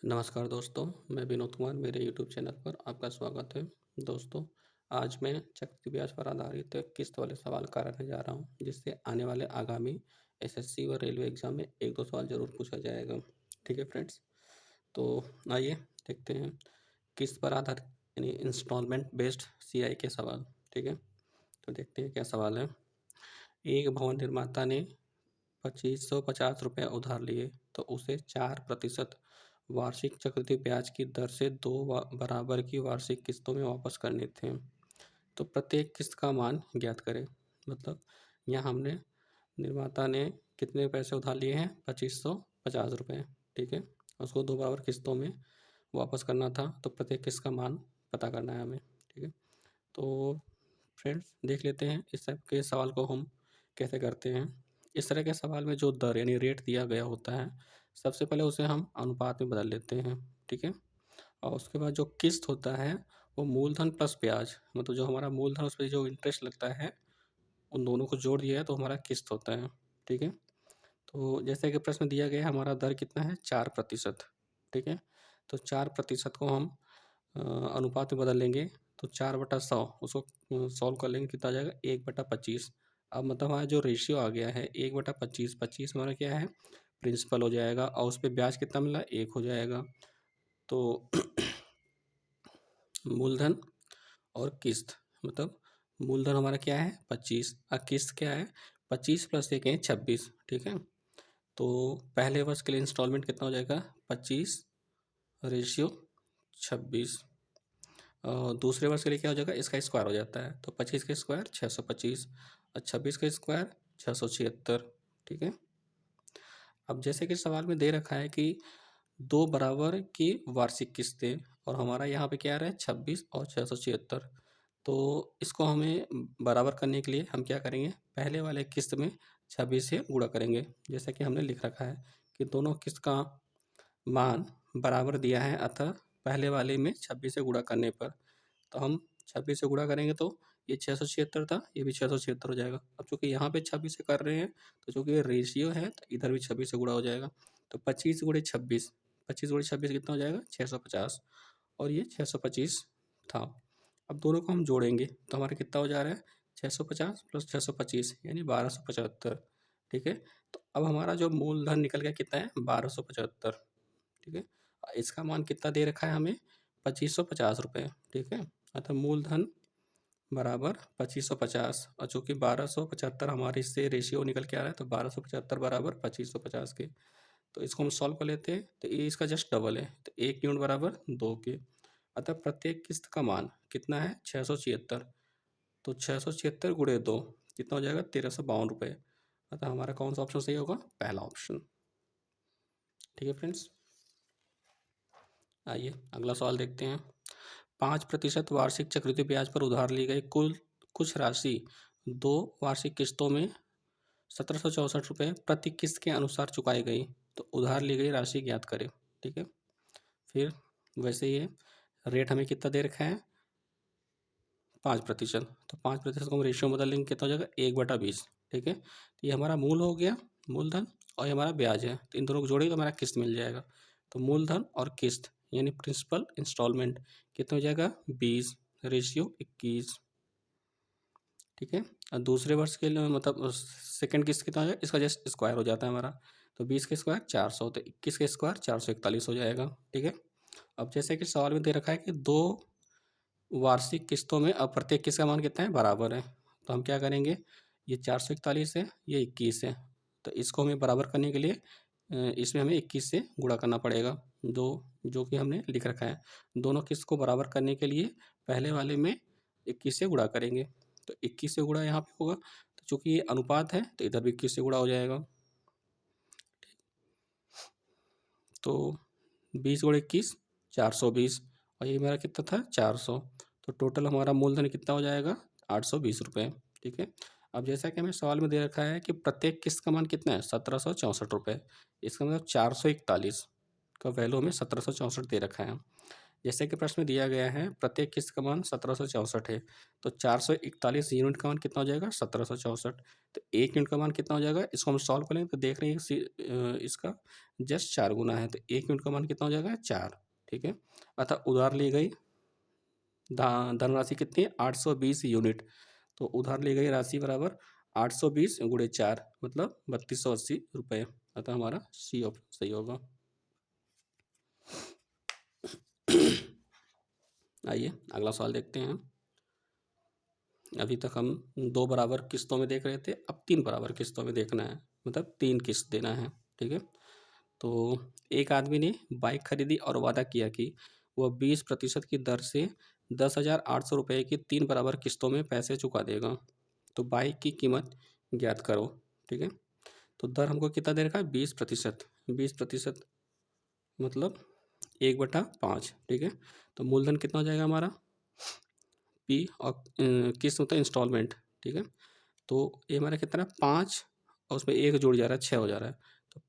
नमस्कार दोस्तों, मैं विनोद कुमार मेरे यूट्यूब चैनल पर आपका स्वागत है। दोस्तों, आज मैं चक्रवृद्धि ब्याज पर आधारित किस्त वाले सवाल कराने जा रहा हूँ, जिससे आने वाले आगामी एसएससी व रेलवे एग्ज़ाम में 1-2 सवाल ज़रूर पूछा जाएगा। ठीक है फ्रेंड्स? तो आइए देखते हैं किस्त पर आधारित यानी इंस्टॉलमेंट बेस्ड सीआई के सवाल। ठीक है? तो देखते हैं क्या सवाल है। एक भवन निर्माता ने 2550 रुपये उधार लिए, तो उसे 4% वार्षिक चक्रवृद्धि ब्याज की दर से 2 बराबर की वार्षिक किस्तों में वापस करने थे। तो प्रत्येक किस्त का मान ज्ञात करें। मतलब यहाँ हमने निर्माता ने कितने पैसे उधार लिए हैं? 2550 रुपये। ठीक है? उसको 2 बराबर किस्तों में वापस करना था, तो प्रत्येक किस्त का मान पता करना है हमें। ठीक है? तो फ्रेंड्स देख लेते हैं इस टाइप के सवाल को हम कैसे करते हैं। इस तरह के सवाल में जो दर यानी रेट दिया गया होता है, सबसे पहले उसे हम अनुपात में बदल लेते हैं। ठीक है? और उसके बाद जो किस्त होता है वो मूलधन प्लस ब्याज, मतलब जो हमारा मूलधन उस पे जो इंटरेस्ट लगता है उन दोनों को जोड़ दिया है तो हमारा किस्त होता है। ठीक है? तो जैसे कि प्रश्न दिया गया है, हमारा दर कितना है? 4%। ठीक है? तो 4% को हम अनुपात में बदल लेंगे, तो 4/100 उसको सॉल्व कर लेंगे, कितना आ जाएगा? 1/25। अब मतलब हमारा जो रेशियो आ गया है 1/25, 25 हमारा क्या है? प्रिंसिपल हो जाएगा और उस पे ब्याज कितना मिला? 1 हो जाएगा। तो मूलधन और किस्त, मतलब मूलधन हमारा क्या है? 25 और किस्त क्या है? 25 + 1 है 26। ठीक है? तो पहले वर्ष के लिए इंस्टॉलमेंट कितना हो जाएगा? 25/26। दूसरे वर्ष के लिए क्या हो जाएगा? इसका स्क्वायर हो जाता है, तो 25 का स्क्वायर 625 और 26 का स्क्वायर 676। ठीक है? अब जैसे कि सवाल में दे रखा है कि 2 बराबर की वार्षिक किस्तें, और हमारा यहाँ पे क्या आ रहा है? 26 और 676। तो इसको हमें बराबर करने के लिए हम क्या करेंगे? पहले वाले किस्त में 26 से गुणा करेंगे, जैसा कि हमने लिख रखा है कि दोनों किस्त का मान बराबर दिया है, अतः पहले वाले में 26 से गुणा करने पर, तो हम 26 से गुणा करेंगे तो ये 676 था, ये भी 676 हो जाएगा। अब चूँकि यहाँ पे 26 से कर रहे हैं, तो चूँकि ये रेशियो है तो इधर भी 26 से गुणा हो जाएगा। तो 25 × 26, 25 × 26 कितना हो जाएगा? 650, और ये 625 था। अब दोनों को हम जोड़ेंगे तो हमारा कितना हो जा रहा है? 650 + 625 यानी 1275। ठीक है? तो अब हमारा जो मूलधन निकल गया कितना है? 1275। ठीक है? इसका मान कितना दे रखा है हमें? 2550 रुपये। ठीक है? अतः मूलधन बराबर 2550, और चूँकि 1275 हमारे इससे रेशियो निकल के आ रहा है, तो 1275 बराबर 2550 के। तो इसको हम सॉल्व कर लेते हैं, तो ये इसका जस्ट डबल है, तो 1 यूनिट बराबर 2 के। अतः प्रत्येक किस्त का मान कितना है? 676। तो 676 × 2 कितना हो जाएगा? 1352 रुपये। अतः हमारा कौन सा ऑप्शन सही होगा? पहला ऑप्शन। ठीक है फ्रेंड्स? आइए अगला सवाल देखते हैं। 5% वार्षिक चक्रवृद्धि ब्याज पर उधार ली गई कुल कुछ राशि 2 वार्षिक किस्तों में 1764 रुपये प्रति किस्त के अनुसार चुकाई गई, तो उधार ली गई राशि ज्ञात करें। ठीक है? फिर वैसे ही रेट हमें कितना दे रखा है? 5%। तो 5% को हम रेशियो में बदल लेंगे, कितना हो जाएगा? 1/20। ठीक है? तो ये हमारा मूल हो गया, मूलधन, और ये हमारा ब्याज है, तो इन दोनों को जोड़ेंगे तो हमारा किस्त मिल जाएगा। तो मूलधन और किस्त यानी प्रिंसिपल इंस्टॉलमेंट कितना हो जाएगा? 20 रेशियो 21। ठीक है? और दूसरे वर्ष के लिए मतलब सेकंड किस्त कितना हो जाएगा? इसका जस्ट स्क्वायर हो जाता है हमारा, तो 20 का स्क्वायर 400, तो 21 का स्क्वायर 441 हो जाएगा। ठीक है? अब जैसे कि सवाल में दे रखा है कि 2 वार्षिक किस्तों में अब प्रत्येक किस्त का मान कितना है? बराबर है। तो हम क्या करेंगे? ये 441 है, ये 21 है, तो इसको हमें बराबर करने के लिए इसमें हमें 21 से गुणा करना पड़ेगा, जो कि हमने लिख रखा है। दोनों किस्त को बराबर करने के लिए पहले वाले में 21 से गुणा करेंगे, तो 21 से गुणा यहाँ पे होगा, तो चूँकि ये अनुपात है तो इधर भी 21 से गुणा हो जाएगा। तो 20 × 21 420, और ये मेरा कितना था? 400। तो टोटल हमारा मूलधन कितना हो जाएगा? 820 रुपये। ठीक है? अब जैसा कि हमें सवाल में दे रखा है कि प्रत्येक किस्त का मान कितना है? 1764 रुपये। इसका मतलब 441 का वैल्यू हमें 1764 दे रखा है। जैसे कि प्रश्न में दिया गया है प्रत्येक किस्त का मान 1764 है, तो 441 यूनिट का मान कितना हो जाएगा 1764। तो 1 यूनिट का मान कितना हो जाएगा, इसको हम सॉल्व करेंगे तो देख रहे हैं इसका जस्ट 4 गुना है, तो 1 यूनिट का मान कितना हो जाएगा 4। ठीक है, अतः उधार ली गई धनराशि कितनी है 820 यूनिट। तो उधार ली गई राशि बराबर 820 गुणे 4 मतलब 3280 रुपये। अतः हमारा सी ऑप्शन सही होगा। आइए अगला सवाल देखते हैं। अभी तक हम 2 बराबर किस्तों में देख रहे थे, अब 3 बराबर किस्तों में देखना है, मतलब 3 किस्त देना है। ठीक है, तो एक आदमी ने बाइक खरीदी और वादा किया कि वह 20% की दर से 10,800 रुपये की 3 बराबर किस्तों में पैसे चुका देगा। तो बाइक की कीमत ज्ञात करो। ठीक है, तो दर हमको कितना दे रखा है 20%। 20% मतलब 1/5। ठीक है, तो मूलधन कितना हो जाएगा हमारा पी और किस्त मतलब इंस्टॉलमेंट। ठीक है, तो ये हमारा कितना 5 और उसमें 1 जुड़ जा रहा है 6 हो जा रहा है, तो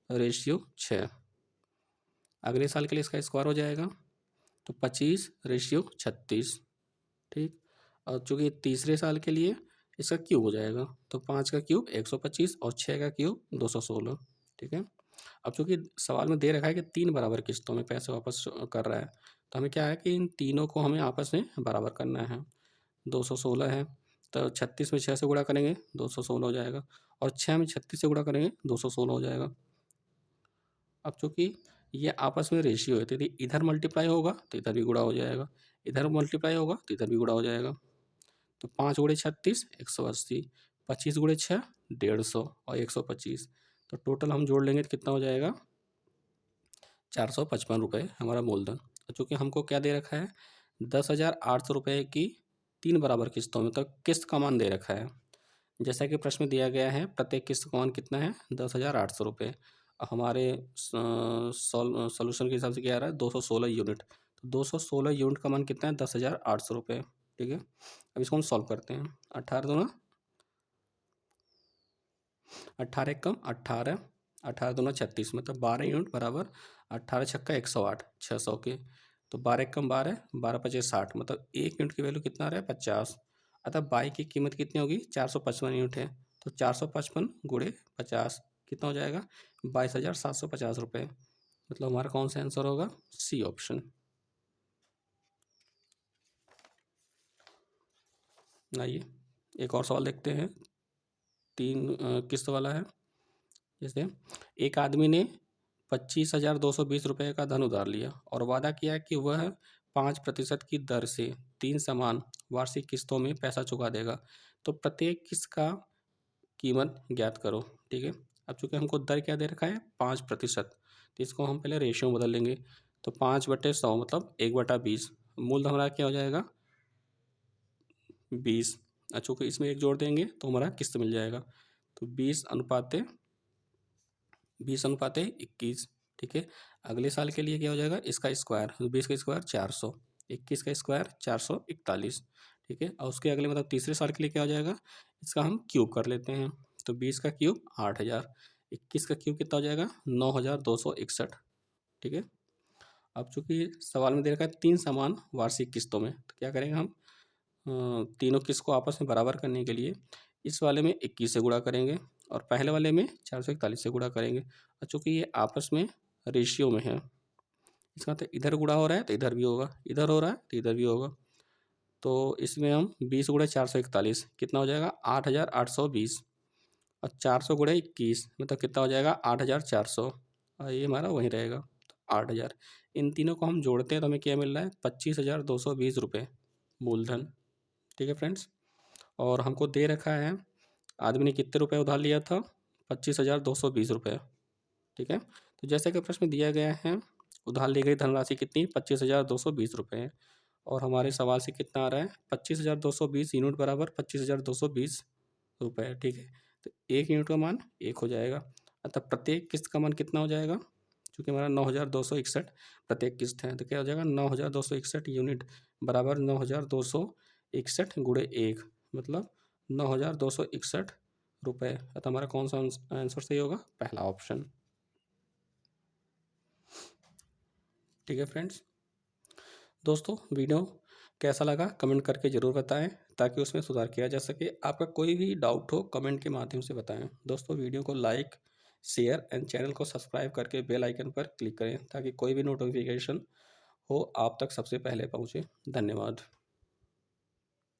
5/6। अगले साल के लिए इसका स्क्वायर हो जाएगा तो 25/36। ठीक, और चूँकि तीसरे साल के लिए इसका क्यूब हो जाएगा, तो 5 का क्यूब 125 और 6 का क्यूब 216। ठीक है, अब चूँकि सवाल में दे रखा है कि 3 बराबर किस्तों में पैसे वापस कर रहा है, तो हमें क्या है कि इन तीनों को हमें आपस में बराबर करना है। 216 है, तो 36 में 6 से गुणा करेंगे 216 हो जाएगा, और 6 में 36 से गुणा करेंगे 216 हो जाएगा। अब चूँकि ये आपस में रेशियो है, तो यदि इधर मल्टीप्लाई होगा तो इधर भी गुणा हो जाएगा, इधर मल्टीप्लाई होगा तो इधर भी गुणा हो जाएगा। तो 5 गुणे 36 180, 25 गुणे 6 150 और 125, तो टोटल हम जोड़ लेंगे तो कितना हो जाएगा 455 रुपये हमारा मूलधन। तो चूँकि हमको क्या दे रखा है 10,800 रुपये की 3 बराबर किस्तों में, तो किस्त का मान दे रखा है। जैसा कि प्रश्न में दिया गया है प्रत्येक किस्त का मान कितना है 10,800 रुपये। हमारे सॉल्यूशन के हिसाब से क्या आ रहा है 216 यूनिट, तो 216 यूनिट का मान कितना है 10,800 रुपये। ठीक है, अब इसको हम सॉल्व करते हैं। 18 कम 18, 18 36 मतलब 12 यूनिट बराबर 18 छक्का 108 600 के, तो 12 कम 12, 12 पचे 60 मतलब 1 यूनिट की वैल्यू कितना आ रहा है 50। अतः बाइक की कीमत कितनी होगी 455 यूनिट है, तो 455 गुणे 50 कितना हो जाएगा 22,750 रुपये। मतलब हमारा कौन सा आंसर होगा सी ऑप्शन। आइए एक और सवाल देखते हैं, 3 किस्त वाला है। जैसे एक आदमी ने 25,220 रुपये का धन उधार लिया और वादा किया कि वह 5% की दर से 3 समान वार्षिक किस्तों में पैसा चुका देगा। तो प्रत्येक किस्त का कीमत ज्ञात करो। ठीक है, अब चूंकि हमको दर क्या दे रखा है 5%, तो इसको हम पहले रेशियो बदल लेंगे। तो 5/100 मतलब 1/20, मूलधन हमारा क्या हो जाएगा 20। चूँकि इसमें 1 जोड़ देंगे तो हमारा किस्त मिल जाएगा, तो 20/21। ठीक है, अगले साल के लिए क्या हो जाएगा इसका स्क्वायर, 20 का स्क्वायर 400, 21 का स्क्वायर 441। ठीक है, और उसके अगले मतलब तीसरे साल के लिए क्या हो जाएगा इसका हम क्यूब कर लेते हैं, तो 20 का क्यूब 8,000, 21 का क्यूब कितना हो जाएगा 9,261। ठीक है, अब चूंकि सवाल में दे रखा है 3 समान वार्षिक किस्तों में, तो क्या करेंगे हम तीनों किस्त को आपस में बराबर करने के लिए इस वाले में 21 से गुणा करेंगे और पहले वाले में 441 से गुणा करेंगे। और चूँकि ये आपस में रेशियो में है, इसका मतलब इधर गुणा हो रहा है तो इधर भी होगा, इधर हो रहा है तो इधर भी होगा। तो इसमें हम 20 गुणे 441 कितना हो जाएगा 8,820, और 400 गुणे 21 मतलब कितना हो जाएगा 8,400, और ये हमारा वहीं रहेगा तो 8,000। इन तीनों को हम जोड़ते हैं तो हमें क्या मिल रहा है 25,220 रुपये मूलधन। ठीक है फ्रेंड्स, और हमको दे रखा है आदमी ने कितने रुपए उधार लिया था 25,220 रुपये। ठीक है, तो जैसे कि प्रश्न में दिया गया है उधार ली गई धनराशि कितनी 25,220 रुपये है, और हमारे सवाल से कितना आ रहा है 25,220 यूनिट बराबर 25,220 रुपये। ठीक है, तो 1 यूनिट का मान 1 हो जाएगा, अतः प्रत्येक किस्त का मान कितना हो जाएगा, चूँकि हमारा 9,261 प्रत्येक किस्त है, तो क्या हो जाएगा 9,261 यूनिट बराबर 9,261 गुणे 1 मतलब 9,261 रुपये। अतः हमारा कौन सा आंसर सही होगा पहला ऑप्शन। ठीक है फ्रेंड्स। दोस्तों, वीडियो कैसा लगा कमेंट करके ज़रूर बताएं ताकि उसमें सुधार किया जा सके। आपका कोई भी डाउट हो कमेंट के माध्यम से बताएं। दोस्तों, वीडियो को लाइक, शेयर एंड चैनल को सब्सक्राइब करके बेल आइकन पर क्लिक करें ताकि कोई भी नोटिफिकेशन हो आप तक सबसे पहले पहुंचे। धन्यवाद।